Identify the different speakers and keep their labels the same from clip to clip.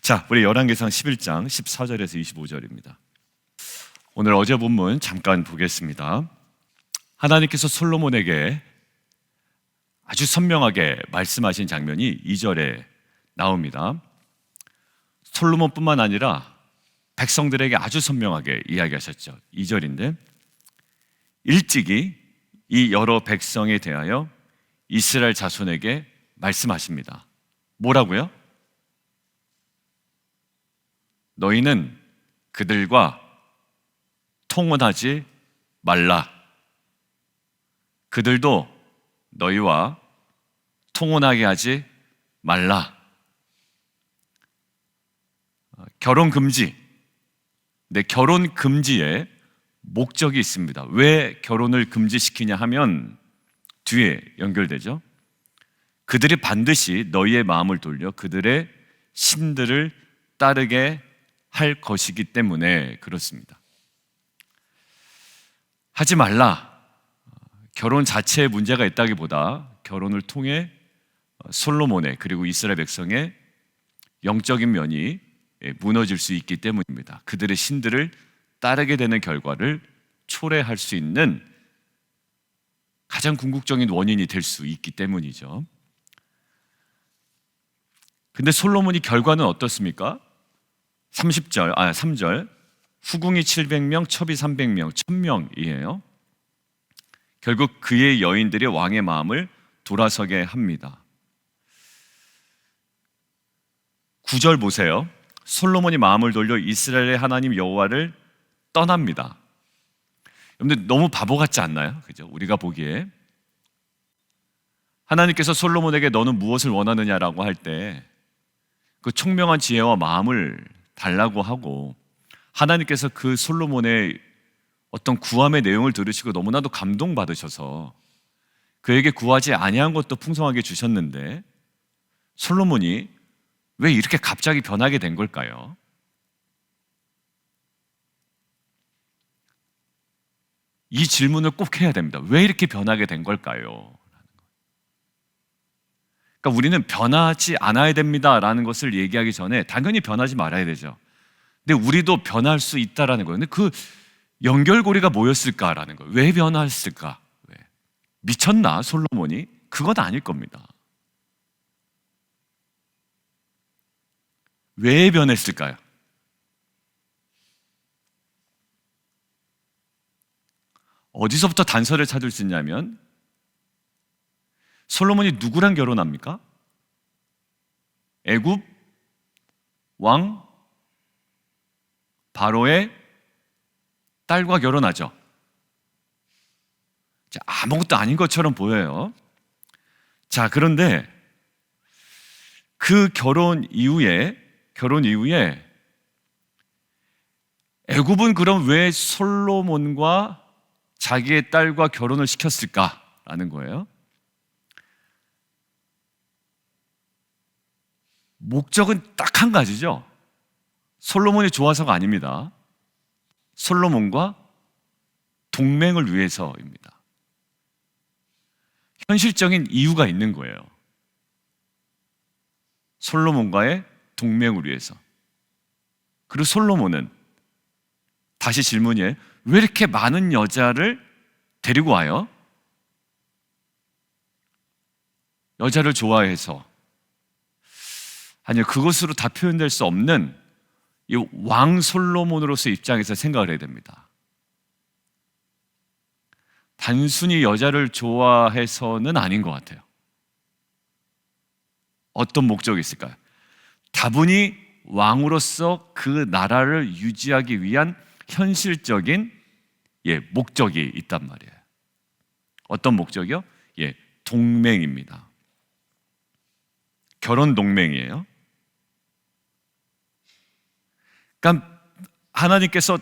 Speaker 1: 자, 우리 열왕기상 11장 14절에서 25절입니다. 오늘 어제 본문 잠깐 보겠습니다. 하나님께서 솔로몬에게 아주 선명하게 말씀하신 장면이 2절에 나옵니다. 솔로몬뿐만 아니라 백성들에게 아주 선명하게 이야기하셨죠. 2절인데 일찍이 이 여러 백성에 대하여 이스라엘 자손에게 말씀하십니다. 뭐라고요? 너희는 그들과 통혼하지 말라. 그들도 너희와 통혼하게 하지 말라. 결혼 금지. 근데 결혼 금지에 목적이 있습니다. 왜 결혼을 금지시키냐 하면 뒤에 연결되죠. 그들이 반드시 너희의 마음을 돌려 그들의 신들을 따르게 할 것이기 때문에 그렇습니다. 하지 말라. 결혼 자체에 문제가 있다기보다 결혼을 통해 솔로몬의 그리고 이스라엘 백성의 영적인 면이 무너질 수 있기 때문입니다. 그들의 신들을 따르게 되는 결과를 초래할 수 있는 가장 궁극적인 원인이 될 수 있기 때문이죠. 근데 솔로몬이 결과는 어떻습니까? 3절 후궁이 700명, 첩이 300명, 1000명이에요. 결국 그의 여인들이 왕의 마음을 돌아서게 합니다. 9절 보세요. 솔로몬이 마음을 돌려 이스라엘의 하나님 여호와를 떠납니다. 여러분들 너무 바보 같지 않나요? 그죠? 우리가 보기에 하나님께서 솔로몬에게 너는 무엇을 원하느냐라고 할 때 그 총명한 지혜와 마음을 달라고 하고 하나님께서 그 솔로몬의 어떤 구함의 내용을 들으시고 너무나도 감동받으셔서 그에게 구하지 아니한 것도 풍성하게 주셨는데 솔로몬이 왜 이렇게 갑자기 변하게 된 걸까요? 이 질문을 꼭 해야 됩니다. 왜 이렇게 변하게 된 걸까요? 그러니까 우리는 변하지 않아야 됩니다라는 것을 얘기하기 전에 당연히 변하지 말아야 되죠. 근데 우리도 변할 수 있다라는 거예요. 근데 그 연결고리가 뭐였을까라는 거예요. 왜 변했을까? 왜? 미쳤나 솔로몬이? 그건 아닐 겁니다. 왜 변했을까요? 어디서부터 단서를 찾을 수 있냐면 솔로몬이 누구랑 결혼합니까? 애굽 왕 바로의 딸과 결혼하죠. 아무것도 아닌 것처럼 보여요. 자, 그런데 그 결혼 이후에 애굽은 그럼 왜 솔로몬과 자기의 딸과 결혼을 시켰을까라는 거예요. 목적은 딱 한 가지죠. 솔로몬이 좋아서가 아닙니다. 솔로몬과 동맹을 위해서입니다. 현실적인 이유가 있는 거예요. 솔로몬과의 동맹을 위해서. 그리고 솔로몬은 다시 질문이에요. 왜 이렇게 많은 여자를 데리고 와요? 여자를 좋아해서. 아니요, 그것으로 다 표현될 수 없는 이 왕 솔로몬으로서 입장에서 생각을 해야 됩니다. 단순히 여자를 좋아해서는 아닌 것 같아요. 어떤 목적이 있을까요? 다분히 왕으로서 그 나라를 유지하기 위한 현실적인 목적이 있단 말이에요. 어떤 목적이요? 동맹입니다. 결혼 동맹이에요. 그러니까 하나님께서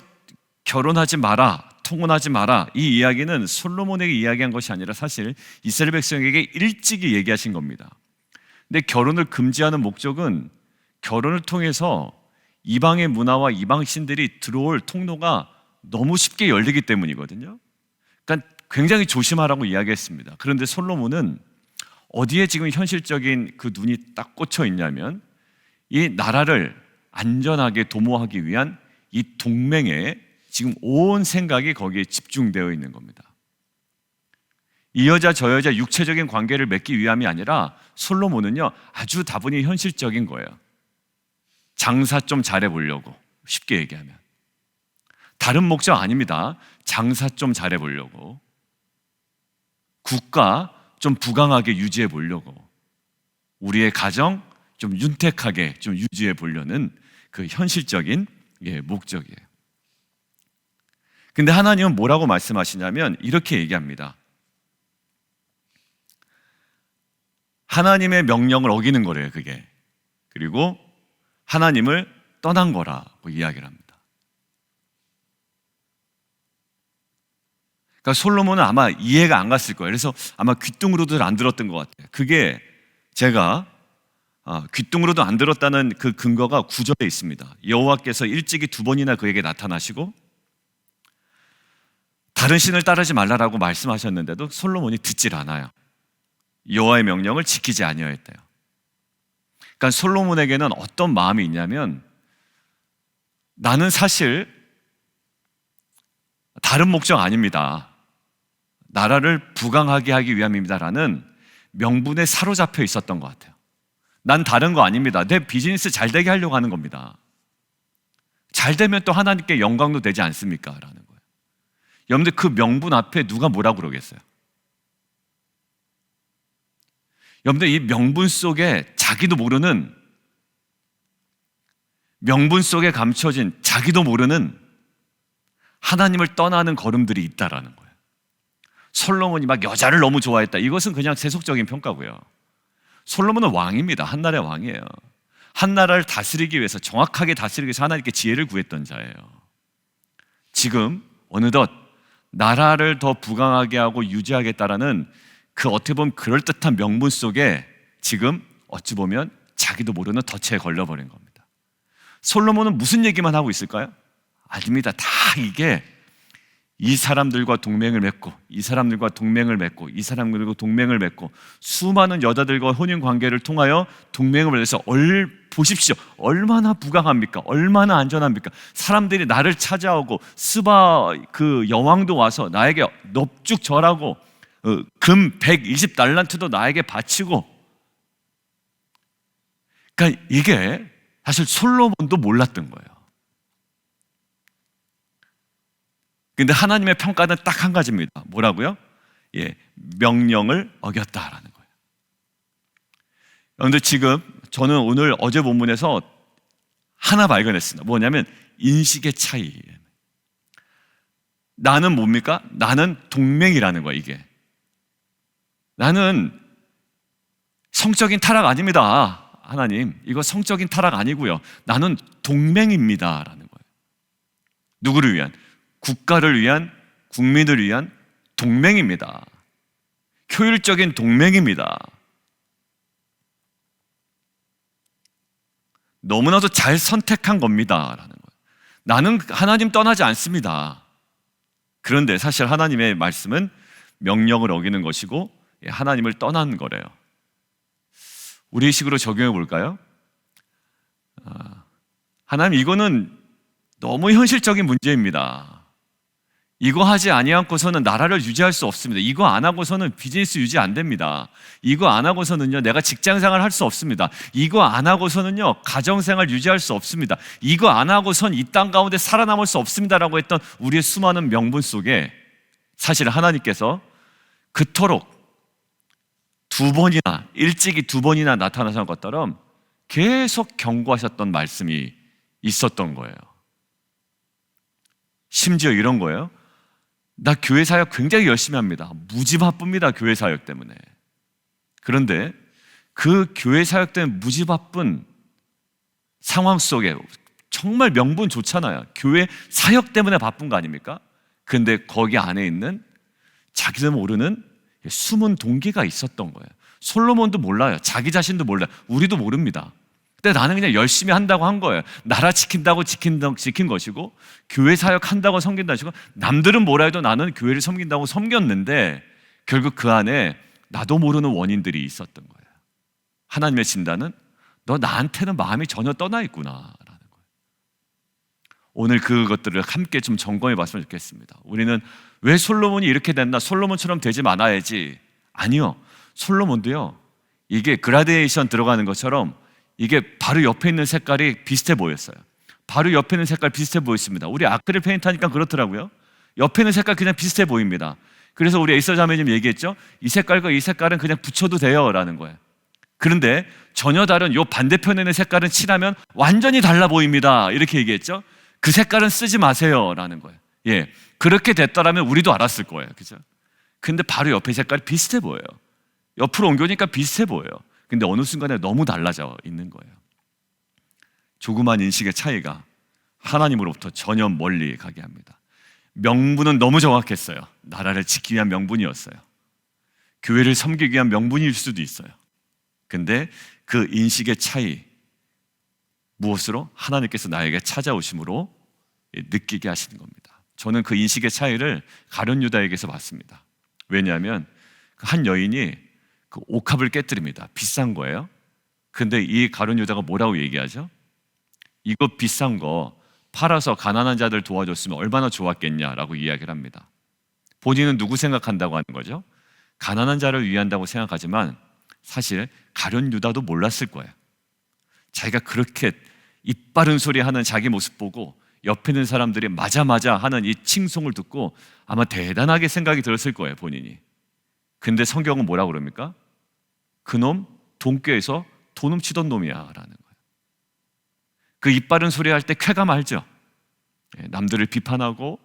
Speaker 1: 결혼하지 마라, 통혼하지 마라, 이 이야기는 솔로몬에게 이야기한 것이 아니라 사실 이스라엘 백성에게 일찍이 얘기하신 겁니다. 근데 결혼을 금지하는 목적은 결혼을 통해서 이방의 문화와 이방 신들이 들어올 통로가 너무 쉽게 열리기 때문이거든요. 그러니까 굉장히 조심하라고 이야기했습니다. 그런데 솔로몬은 어디에 지금 현실적인 그 눈이 딱 꽂혀 있냐면 이 나라를 안전하게 도모하기 위한 이 동맹에 지금 온 생각이 거기에 집중되어 있는 겁니다. 이 여자 저 여자 육체적인 관계를 맺기 위함이 아니라 솔로몬은요 아주 다분히 현실적인 거예요. 장사 좀 잘해보려고, 쉽게 얘기하면. 다른 목적 아닙니다. 장사 좀 잘해보려고, 국가 좀 부강하게 유지해 보려고, 우리의 가정 좀 윤택하게 좀 유지해 보려는 그 현실적인 목적이에요. 근데 하나님은 뭐라고 말씀하시냐면 이렇게 얘기합니다. 하나님의 명령을 어기는 거래요, 그게. 그리고 하나님을 떠난 거라고 이야기를 합니다. 그러니까 솔로몬은 아마 이해가 안 갔을 거예요. 그래서 아마 귀뚱으로도 안 들었던 것 같아요. 그게 제가 귀뚱으로도 안 들었다는 그 근거가 9절에 있습니다. 여호와께서 일찍이 2번이나 그에게 나타나시고 다른 신을 따르지 말라라고 말씀하셨는데도 솔로몬이 듣질 않아요. 여호와의 명령을 지키지 아니하였대요. 그러니까 솔로몬에게는 어떤 마음이 있냐면, 나는 사실 다른 목적 아닙니다. 나라를 부강하게 하기 위함입니다라는 명분에 사로잡혀 있었던 것 같아요. 난 다른 거 아닙니다. 내 비즈니스 잘 되게 하려고 하는 겁니다. 잘 되면 또 하나님께 영광도 되지 않습니까? 라는 거예요. 여러분들 그 명분 앞에 누가 뭐라고 그러겠어요? 여러분들 이 명분 속에 자기도 모르는, 명분 속에 감춰진 자기도 모르는 하나님을 떠나는 걸음들이 있다라는 거예요. 솔로몬이 막 여자를 너무 좋아했다. 이것은 그냥 세속적인 평가고요. 솔로몬은 왕입니다. 한 나라의 왕이에요. 한 나라를 다스리기 위해서, 정확하게 다스리기 위해서 하나님께 지혜를 구했던 자예요. 지금 어느덧 나라를 더 부강하게 하고 유지하겠다라는 그 어떻게 보면 그럴듯한 명분 속에 지금 어찌 보면 자기도 모르는 덫에 걸려버린 겁니다. 솔로몬은 무슨 얘기만 하고 있을까요? 아닙니다. 다 이게 이 사람들과 동맹을 맺고, 이 사람들과 동맹을 맺고, 이 사람들과 동맹을 맺고, 수많은 여자들과 혼인 관계를 통하여 동맹을 맺어서 보십시오. 얼마나 부강합니까? 얼마나 안전합니까? 사람들이 나를 찾아오고 스바 그 여왕도 와서 나에게 넙죽 절하고 금 120달란트도 나에게 바치고. 그러니까 이게 사실 솔로몬도 몰랐던 거예요. 근데 하나님의 평가는 딱 한 가지입니다. 뭐라고요? 명령을 어겼다라는 거예요. 그런데 지금 저는 오늘 어제 본문에서 하나 발견했습니다. 뭐냐면 인식의 차이. 나는 뭡니까? 나는 동맹이라는 거야, 이게. 나는 성적인 타락 아닙니다. 하나님, 이거 성적인 타락 아니고요. 나는 동맹입니다라는 거예요. 누구를 위한? 국가를 위한, 국민을 위한 동맹입니다. 효율적인 동맹입니다. 너무나도 잘 선택한 겁니다. 라는 거예요. 나는 하나님 떠나지 않습니다. 그런데 사실 하나님의 말씀은 명령을 어기는 것이고 하나님을 떠난 거래요. 우리 식으로 적용해 볼까요? 하나님, 이거는 너무 현실적인 문제입니다. 이거 하지 아니하고서는 나라를 유지할 수 없습니다. 이거 안 하고서는 비즈니스 유지 안 됩니다. 이거 안 하고서는요, 내가 직장생활 할 수 없습니다. 이거 안 하고서는요, 가정생활 유지할 수 없습니다. 이거 안 하고선 이 땅 가운데 살아남을 수 없습니다라고 했던 우리의 수많은 명분 속에 사실 하나님께서 그토록 일찍이 2번이나 나타나신 것처럼 계속 경고하셨던 말씀이 있었던 거예요. 심지어 이런 거예요. 나 교회 사역 굉장히 열심히 합니다. 무지 바쁩니다. 교회 사역 때문에. 그런데 그 교회 사역 때문에 무지 바쁜 상황 속에 정말 명분 좋잖아요. 교회 사역 때문에 바쁜 거 아닙니까? 근데 거기 안에 있는 자기도 모르는 숨은 동기가 있었던 거예요. 솔로몬도 몰라요. 자기 자신도 몰라요. 우리도 모릅니다. 근데 나는 그냥 열심히 한다고 한 거예요. 나라 지킨다고 지킨 것이고, 교회 사역한다고 섬긴다고 하시고, 남들은 뭐라 해도 나는 교회를 섬긴다고 섬겼는데 결국 그 안에 나도 모르는 원인들이 있었던 거예요. 하나님의 진단은 너 나한테는 마음이 전혀 떠나 있구나 라는 거예요. 오늘 그것들을 함께 좀 점검해 봤으면 좋겠습니다. 우리는 왜 솔로몬이 이렇게 됐나? 솔로몬처럼 되지 말아야지. 아니요. 솔로몬도요, 이게 그라데이션 들어가는 것처럼 이게 바로 옆에 있는 색깔이 비슷해 보였어요. 바로 옆에 있는 색깔 비슷해 보였습니다. 우리 아크릴 페인트 하니까 그렇더라고요. 옆에 있는 색깔 그냥 비슷해 보입니다. 그래서 우리 에이서 자매님 얘기했죠. 이 색깔과 이 색깔은 그냥 붙여도 돼요 라는 거예요. 그런데 전혀 다른 요 반대편에 있는 색깔은 칠하면 완전히 달라 보입니다. 이렇게 얘기했죠. 그 색깔은 쓰지 마세요 라는 거예요. 예, 그렇게 됐더라면 우리도 알았을 거예요. 그죠? 근데 바로 옆에 색깔이 비슷해 보여요. 옆으로 옮겨니까 비슷해 보여요. 근데 어느 순간에 너무 달라져 있는 거예요. 조그만 인식의 차이가 하나님으로부터 전혀 멀리 가게 합니다. 명분은 너무 정확했어요. 나라를 지키기 위한 명분이었어요. 교회를 섬기기 위한 명분일 수도 있어요. 근데 그 인식의 차이, 무엇으로? 하나님께서 나에게 찾아오심으로 느끼게 하시는 겁니다. 저는 그 인식의 차이를 가룟 유다에게서 봤습니다. 왜냐하면 한 여인이 그 옥합을 깨뜨립니다. 비싼 거예요. 근데 이 가룟 유다가 뭐라고 얘기하죠? 이거 비싼 거 팔아서 가난한 자들 도와줬으면 얼마나 좋았겠냐라고 이야기를 합니다. 본인은 누구 생각한다고 하는 거죠? 가난한 자를 위한다고 생각하지만 사실 가룟 유다도 몰랐을 거예요. 자기가 그렇게 입 바른 소리 하는 자기 모습 보고 옆에 있는 사람들이 맞아 하는 이 칭송을 듣고 아마 대단하게 생각이 들었을 거예요, 본인이. 근데 성경은 뭐라고 그럽니까? 그놈 돈꾀에서 돈 훔치던 놈이야 라는 거예요. 그 입 바른 소리 할 때 쾌감 알죠? 남들을 비판하고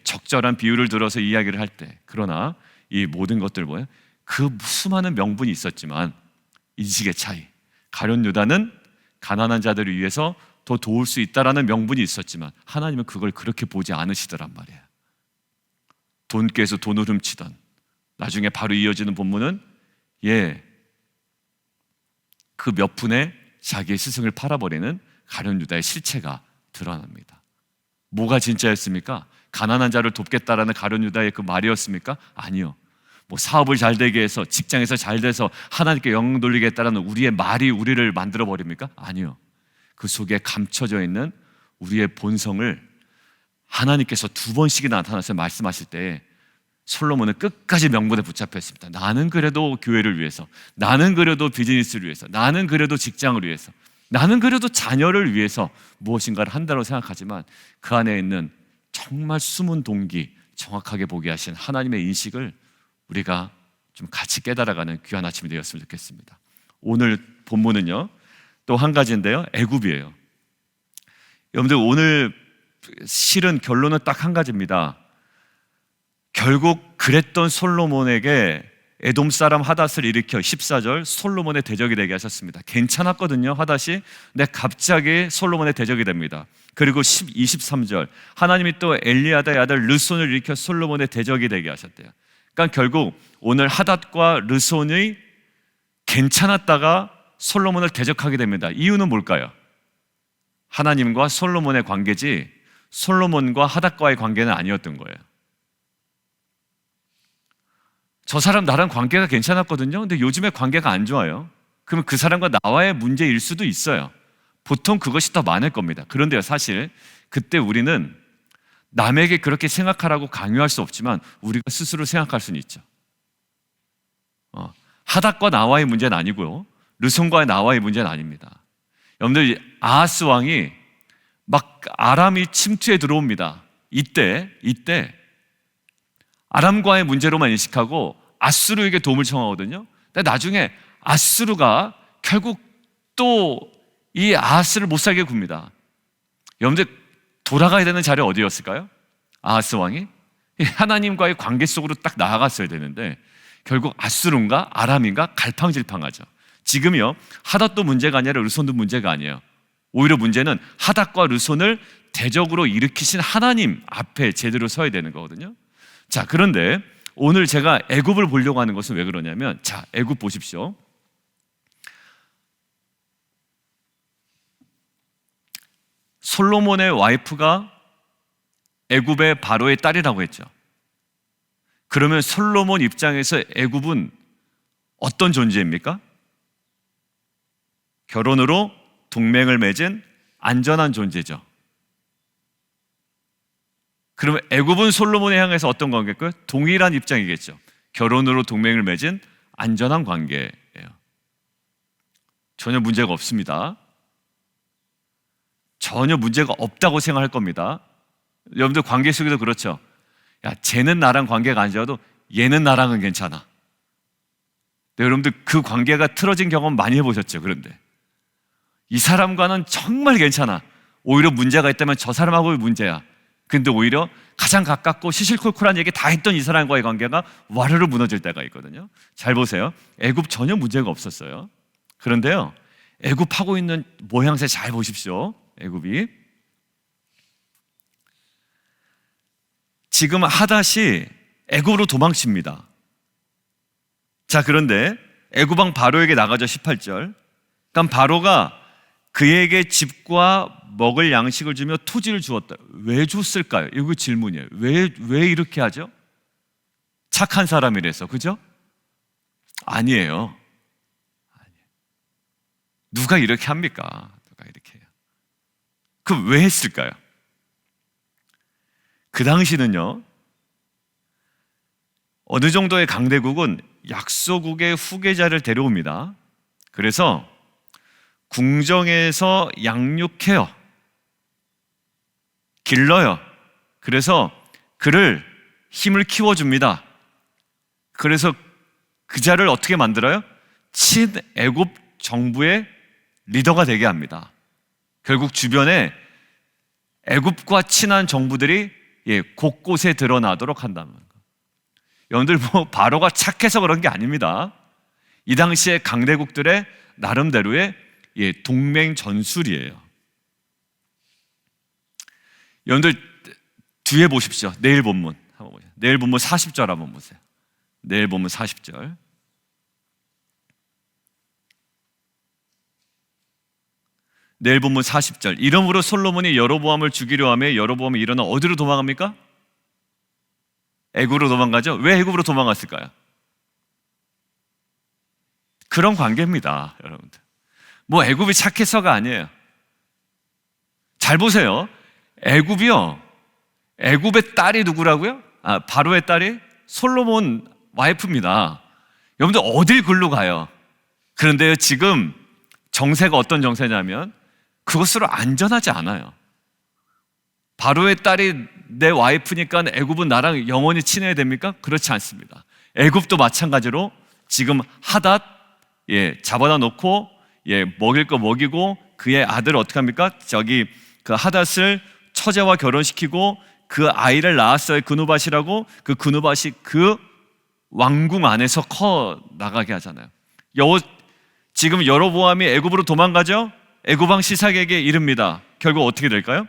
Speaker 1: 적절한 비유를 들어서 이야기를 할 때, 그러나 이 모든 것들 뭐예요? 그 수많은 명분이 있었지만 인식의 차이. 가룟 유다는 가난한 자들을 위해서 더 도울 수 있다라는 명분이 있었지만 하나님은 그걸 그렇게 보지 않으시더란 말이에요. 돈께서 돈을 훔치던, 나중에 바로 이어지는 본문은 그 몇 푼에 자기의 스승을 팔아버리는 가룟 유다의 실체가 드러납니다. 뭐가 진짜였습니까? 가난한 자를 돕겠다라는 가룟 유다의 그 말이었습니까? 아니요. 뭐 사업을 잘 되게 해서, 직장에서 잘 돼서 하나님께 영광 돌리겠다라는 우리의 말이 우리를 만들어 버립니까? 아니요. 그 속에 감춰져 있는 우리의 본성을 하나님께서 2번씩이나 나타나서 말씀하실 때 솔로몬은 끝까지 명분에 붙잡혀 있습니다. 나는 그래도 교회를 위해서, 나는 그래도 비즈니스를 위해서, 나는 그래도 직장을 위해서, 나는 그래도 자녀를 위해서 무엇인가를 한다고 생각하지만 그 안에 있는 정말 숨은 동기, 정확하게 보게 하신 하나님의 인식을 우리가 좀 같이 깨달아가는 귀한 아침이 되었으면 좋겠습니다. 오늘 본문은요, 또 한 가지인데요, 애굽이에요. 여러분들 오늘 실은 결론은 딱 한 가지입니다. 결국 그랬던 솔로몬에게 에돔 사람 하닷을 일으켜 14절 솔로몬의 대적이 되게 하셨습니다. 괜찮았거든요, 하닷이. 근데 갑자기 솔로몬의 대적이 됩니다. 그리고 23절 하나님이 또 엘리야다의 아들 르손을 일으켜 솔로몬의 대적이 되게 하셨대요. 그러니까 결국 오늘 하닷과 르손이 괜찮았다가 솔로몬을 대적하게 됩니다. 이유는 뭘까요? 하나님과 솔로몬의 관계지 솔로몬과 하닷과의 관계는 아니었던 거예요. 저 사람 나랑 관계가 괜찮았거든요. 근데 요즘에 관계가 안 좋아요. 그러면 그 사람과 나와의 문제일 수도 있어요. 보통 그것이 더 많을 겁니다. 그런데요, 사실 그때 우리는 남에게 그렇게 생각하라고 강요할 수 없지만 우리가 스스로 생각할 수는 있죠. 하닷과 나와의 문제는 아니고요, 르손과 나와의 문제는 아닙니다. 여러분들, 아하스 왕이 막 아람이 침투해 들어옵니다. 이때 아람과의 문제로만 인식하고 아수르에게 도움을 청하거든요. 근데 나중에 아수르가 결국 또 이 아하스를 못 살게 굽니다. 여러분들, 돌아가야 되는 자리 어디였을까요? 아하스 왕이 하나님과의 관계 속으로 딱 나아갔어야 되는데 결국 아수르인가 아람인가 갈팡질팡하죠. 지금요, 하닷도 문제가 아니라 르손도 문제가 아니에요. 오히려 문제는 하닷과 르손을 대적으로 일으키신 하나님 앞에 제대로 서야 되는 거거든요. 자, 그런데 오늘 제가 애굽을 보려고 하는 것은 왜 그러냐면, 자, 애굽 보십시오. 솔로몬의 와이프가 애굽의 바로의 딸이라고 했죠. 그러면 솔로몬 입장에서 애굽은 어떤 존재입니까? 결혼으로 동맹을 맺은 안전한 존재죠. 그러면 애굽은 솔로몬에 향해서 어떤 관계일까요? 동일한 입장이겠죠. 결혼으로 동맹을 맺은 안전한 관계예요. 전혀 문제가 없습니다. 전혀 문제가 없다고 생각할 겁니다. 여러분들 관계 속에도 그렇죠. 야, 쟤는 나랑 관계가 안 좋아도 얘는 나랑은 괜찮아. 네, 여러분들 그 관계가 틀어진 경험 많이 해보셨죠? 그런데 이 사람과는 정말 괜찮아. 오히려 문제가 있다면 저 사람하고의 문제야. 근데 오히려 가장 가깝고 시실콜콜한 얘기 다 했던 이 사람과의 관계가 와르르 무너질 때가 있거든요. 잘 보세요. 애굽 전혀 문제가 없었어요. 그런데요, 애굽하고 있는 모양새 잘 보십시오. 애굽이 지금 하닷이 애굽으로 도망칩니다. 자, 그런데 애굽왕 바로에게 나가죠. 18절. 그러니까 바로가 그에게 집과 먹을 양식을 주며 토지를 주었다. 왜 줬을까요? 이거 질문이에요. 왜 이렇게 하죠? 착한 사람이라서, 그죠? 아니에요. 누가 이렇게 합니까? 누가 이렇게 해요? 그럼 왜 했을까요? 그 당시는요, 어느 정도의 강대국은 약소국의 후계자를 데려옵니다. 그래서 궁정에서 양육해요. 길러요. 그래서 그를 힘을 키워줍니다. 그래서 그 자를 어떻게 만들어요? 친애굽 정부의 리더가 되게 합니다. 결국 주변에 애굽과 친한 정부들이 곳곳에 드러나도록 한다는 거. 여러분들 바로가 착해서 그런 게 아닙니다. 이 당시에 강대국들의 나름대로의 동맹 전술이에요. 여러분들 뒤에 보십시오. 내일 본문 한번 보세요. 내일 본문 40절 한번 보세요. 내일 본문 40절. 내일 본문 40절. 이러므로 솔로몬이 여로보암을 죽이려 하며 여로보암이 일어나 어디로 도망갑니까? 애굽으로 도망가죠. 왜 애굽으로 도망갔을까요? 그런 관계입니다, 여러분들. 뭐 애굽이 착해서가 아니에요. 잘 보세요. 애굽이요, 애굽의 딸이 누구라고요? 바로의 딸이 솔로몬 와이프입니다. 여러분들 어딜 글로 가요? 그런데요, 지금 정세가 어떤 정세냐면 그것으로 안전하지 않아요. 바로의 딸이 내 와이프니까 애굽은 나랑 영원히 친해야 됩니까? 그렇지 않습니다. 애굽도 마찬가지로 지금 하닷 잡아다 놓고 먹일 거 먹이고 그의 아들을 어떻게 합니까? 그 하닷을 처제와 결혼시키고 그 아이를 낳았어요. 그누밧이라고. 그 그누밧이 그 왕궁 안에서 커 나가게 하잖아요. 지금 여로보암이 애굽으로 도망가죠. 애굽 왕 시삭에게 이릅니다. 결국 어떻게 될까요?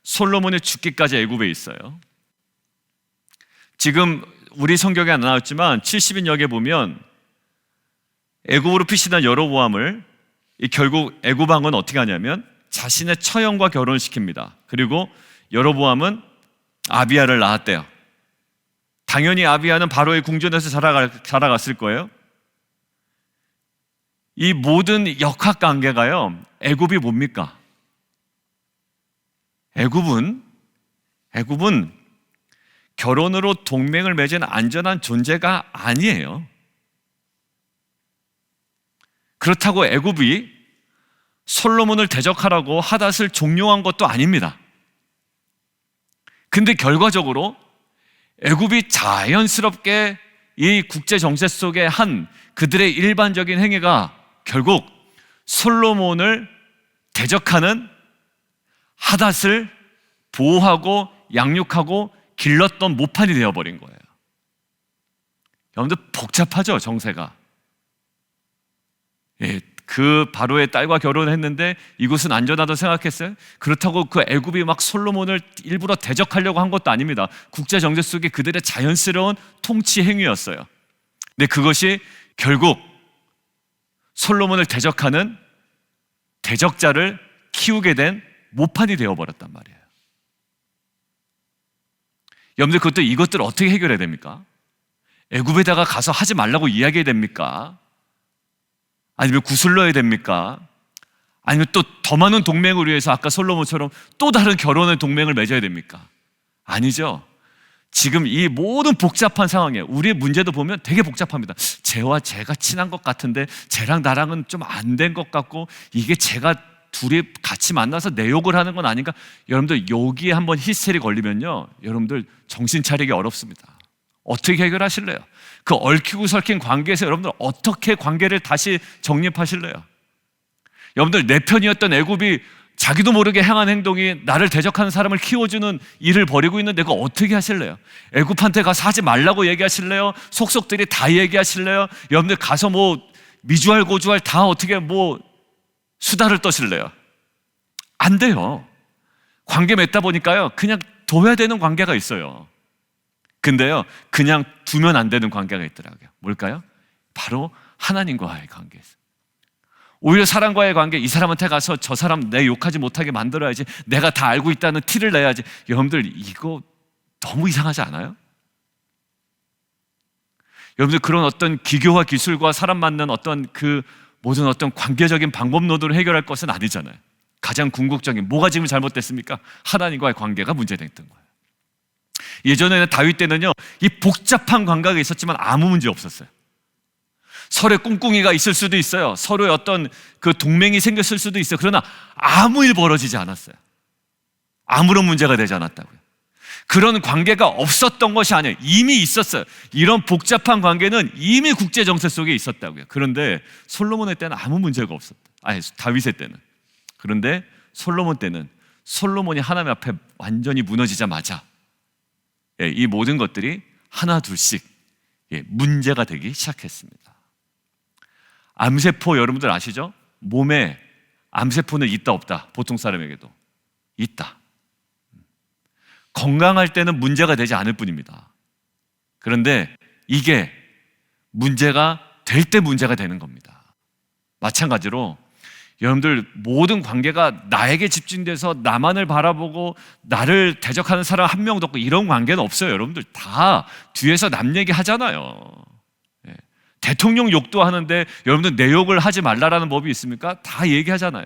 Speaker 1: 솔로몬이 죽기까지 애굽에 있어요. 지금 우리 성경에 안 나왔지만 70인역에 보면 애굽으로 피신한 여로보암을 결국 애굽 왕은 어떻게 하냐면 자신의 처형과 결혼을 시킵니다. 그리고 여로보암은 아비야를 낳았대요. 당연히 아비야는 바로의 궁전에서 자라갔을 거예요. 이 모든 역학관계가요, 애굽이 뭡니까? 애굽은 결혼으로 동맹을 맺은 안전한 존재가 아니에요. 그렇다고 애굽이 솔로몬을 대적하라고 하닷을 종용한 것도 아닙니다. 근데 결과적으로 애굽이 자연스럽게 이 국제 정세 속에 한 그들의 일반적인 행위가 결국 솔로몬을 대적하는 하닷을 보호하고 양육하고 길렀던 모판이 되어버린 거예요. 여러분들 복잡하죠, 정세가. 그 바로의 딸과 결혼했는데 이곳은 안전하다고 생각했어요? 그렇다고 그 애굽이 막 솔로몬을 일부러 대적하려고 한 것도 아닙니다. 국제 정세 속에 그들의 자연스러운 통치 행위였어요. 근데 그것이 결국 솔로몬을 대적하는 대적자를 키우게 된 모판이 되어버렸단 말이에요. 여러분들 이것들 어떻게 해결해야 됩니까? 애굽에다가 가서 하지 말라고 이야기해야 됩니까? 아니면 구슬러야 됩니까? 아니면 또 더 많은 동맹을 위해서 아까 솔로몬처럼 또 다른 결혼의 동맹을 맺어야 됩니까? 아니죠. 지금 이 모든 복잡한 상황에 우리의 문제도 보면 되게 복잡합니다. 쟤와 쟤가 친한 것 같은데 쟤랑 나랑은 좀 안 된 것 같고, 이게 쟤가 둘이 같이 만나서 내 욕을 하는 건 아닌가? 여러분들 여기에 한번 히스테리 걸리면요, 여러분들 정신 차리기 어렵습니다. 어떻게 해결하실래요? 그 얽히고 설킨 관계에서 여러분들 어떻게 관계를 다시 정립하실래요? 여러분들 내 편이었던 애굽이 자기도 모르게 행한 행동이 나를 대적하는 사람을 키워주는 일을 벌이고 있는데 그거 어떻게 하실래요? 애굽한테 가서 하지 말라고 얘기하실래요? 속속들이 다 얘기하실래요? 여러분들 가서 뭐 미주알 고주알 다 어떻게 뭐 수다를 떠실래요? 안 돼요. 관계 맺다 보니까요, 그냥 둬야 되는 관계가 있어요. 근데요, 그냥 두면 안 되는 관계가 있더라고요. 뭘까요? 바로 하나님과의 관계에서. 오히려 사람과의 관계, 이 사람한테 가서 저 사람 내 욕하지 못하게 만들어야지, 내가 다 알고 있다는 티를 내야지. 여러분들 이거 너무 이상하지 않아요? 여러분들 그런 어떤 기교와 기술과 사람 만난 어떤 그 모든 어떤 관계적인 방법론으로 해결할 것은 아니잖아요. 가장 궁극적인 뭐가 지금 잘못됐습니까? 하나님과의 관계가 문제됐던 거예요. 예전에는 다윗 때는요, 이 복잡한 관계가 있었지만 아무 문제 없었어요. 서로의 꿍꿍이가 있을 수도 있어요. 서로의 어떤 그 동맹이 생겼을 수도 있어요. 그러나 아무 일 벌어지지 않았어요. 아무런 문제가 되지 않았다고요. 그런 관계가 없었던 것이 아니에요. 이미 있었어요. 이런 복잡한 관계는 이미 국제 정세 속에 있었다고요. 그런데 솔로몬의 때는 아무 문제가 없었다. 아니, 다윗의 때는. 그런데 솔로몬 때는, 솔로몬이 하나님 앞에 완전히 무너지자마자 이 모든 것들이 하나 둘씩 문제가 되기 시작했습니다. 암세포 여러분들 아시죠? 몸에 암세포는 있다 없다? 보통 사람에게도 있다. 건강할 때는 문제가 되지 않을 뿐입니다. 그런데 이게 문제가 될 때 문제가 되는 겁니다. 마찬가지로 여러분들 모든 관계가 나에게 집중돼서 나만을 바라보고 나를 대적하는 사람 한 명도 없고 이런 관계는 없어요. 여러분들 다 뒤에서 남 얘기 하잖아요. 대통령 욕도 하는데 여러분들 내 욕을 하지 말라라는 법이 있습니까? 다 얘기하잖아요.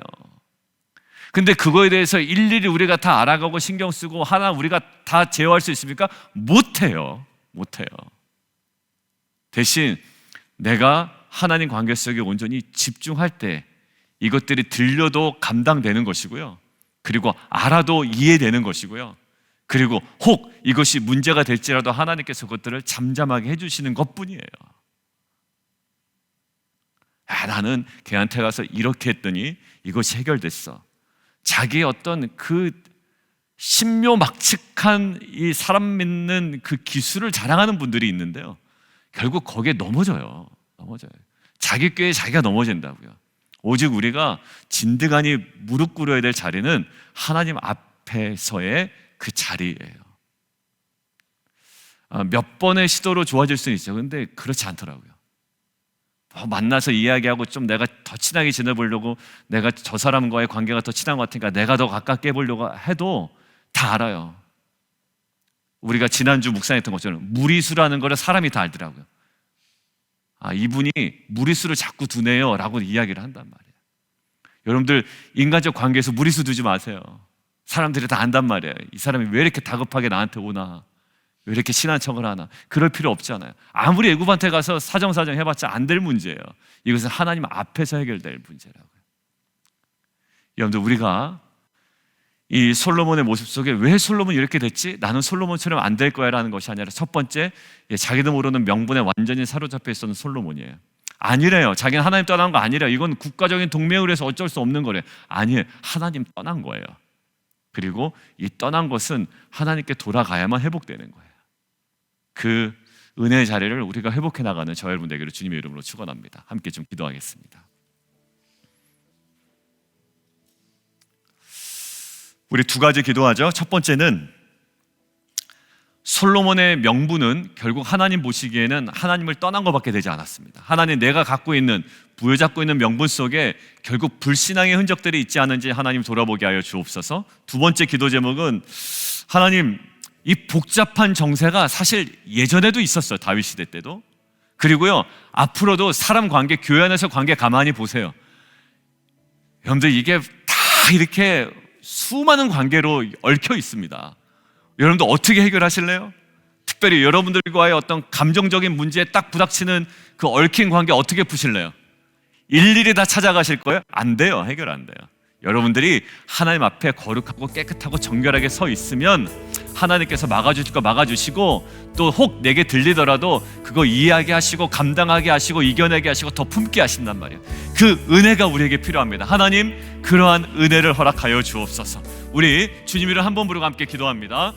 Speaker 1: 근데 그거에 대해서 일일이 우리가 다 알아가고 신경 쓰고 하나 우리가 다 제어할 수 있습니까? 못해요. 대신 내가 하나님 관계 속에 온전히 집중할 때 이것들이 들려도 감당되는 것이고요, 그리고 알아도 이해되는 것이고요, 그리고 혹 이것이 문제가 될지라도 하나님께서 그것들을 잠잠하게 해주시는 것뿐이에요. 나는 걔한테 가서 이렇게 했더니 이것이 해결됐어. 자기의 어떤 그 신묘막측한 이 사람 믿는 그 기술을 자랑하는 분들이 있는데요, 결국 거기에 넘어져요. 자기 꾀에 자기가 넘어진다고요. 오직 우리가 진드간이 무릎 꿇어야 될 자리는 하나님 앞에서의 그 자리예요. 몇 번의 시도로 좋아질 수는 있죠. 근데 그렇지 않더라고요. 만나서 이야기하고 좀 내가 더 친하게 지내보려고, 내가 저 사람과의 관계가 더 친한 것 같으니까 내가 더 가깝게 해보려고 해도 다 알아요. 우리가 지난주 묵상했던 것처럼 무리수라는 거를 사람이 다 알더라고요. 이분이 무리수를 자꾸 두네요 라고 이야기를 한단 말이에요. 여러분들 인간적 관계에서 무리수 두지 마세요. 사람들이 다 안단 말이에요. 이 사람이 왜 이렇게 다급하게 나한테 오나, 왜 이렇게 친한 척을 하나. 그럴 필요 없잖아요. 아무리 애굽한테 가서 사정사정 해봤자 안 될 문제예요. 이것은 하나님 앞에서 해결될 문제라고요. 여러분들 우리가 이 솔로몬의 모습 속에 왜 솔로몬이 이렇게 됐지? 나는 솔로몬처럼 안 될 거야 라는 것이 아니라, 첫 번째, 자기도 모르는 명분에 완전히 사로잡혀 있었던 솔로몬이에요. 아니래요. 자기는 하나님 떠난 거 아니래요. 이건 국가적인 동맹을 해서 어쩔 수 없는 거래요. 아니에요. 하나님 떠난 거예요. 그리고 이 떠난 것은 하나님께 돌아가야만 회복되는 거예요. 그 은혜의 자리를 우리가 회복해 나가는 저 여러분 되기를 주님의 이름으로 축원합니다. 함께 좀 기도하겠습니다. 우리 두 가지 기도하죠. 첫 번째는 솔로몬의 명분은 결국 하나님 보시기에는 하나님을 떠난 것밖에 되지 않았습니다. 하나님, 내가 갖고 있는, 부여잡고 있는 명분 속에 결국 불신앙의 흔적들이 있지 않은지 하나님 돌아보게 하여 주옵소서. 두 번째 기도 제목은, 하나님, 이 복잡한 정세가 사실 예전에도 있었어요. 다윗 시대 때도. 그리고요, 앞으로도 사람 관계, 교회 안에서 관계 가만히 보세요. 여러분들 이게 다 이렇게 수많은 관계로 얽혀 있습니다. 여러분들 어떻게 해결하실래요? 특별히 여러분들과의 어떤 감정적인 문제에 딱 부닥치는 그 얽힌 관계 어떻게 푸실래요? 일일이 다 찾아가실 거예요? 안 돼요. 해결 안 돼요. 여러분들이 하나님 앞에 거룩하고 깨끗하고 정결하게 서 있으면 하나님께서 막아주실 거 막아주시고, 또 혹 내게 들리더라도 그거 이해하게 하시고 감당하게 하시고 이겨내게 하시고 더 품게 하신단 말이에요. 그 은혜가 우리에게 필요합니다. 하나님, 그러한 은혜를 허락하여 주옵소서. 우리 주님 이름 한 번 부르고 함께 기도합니다.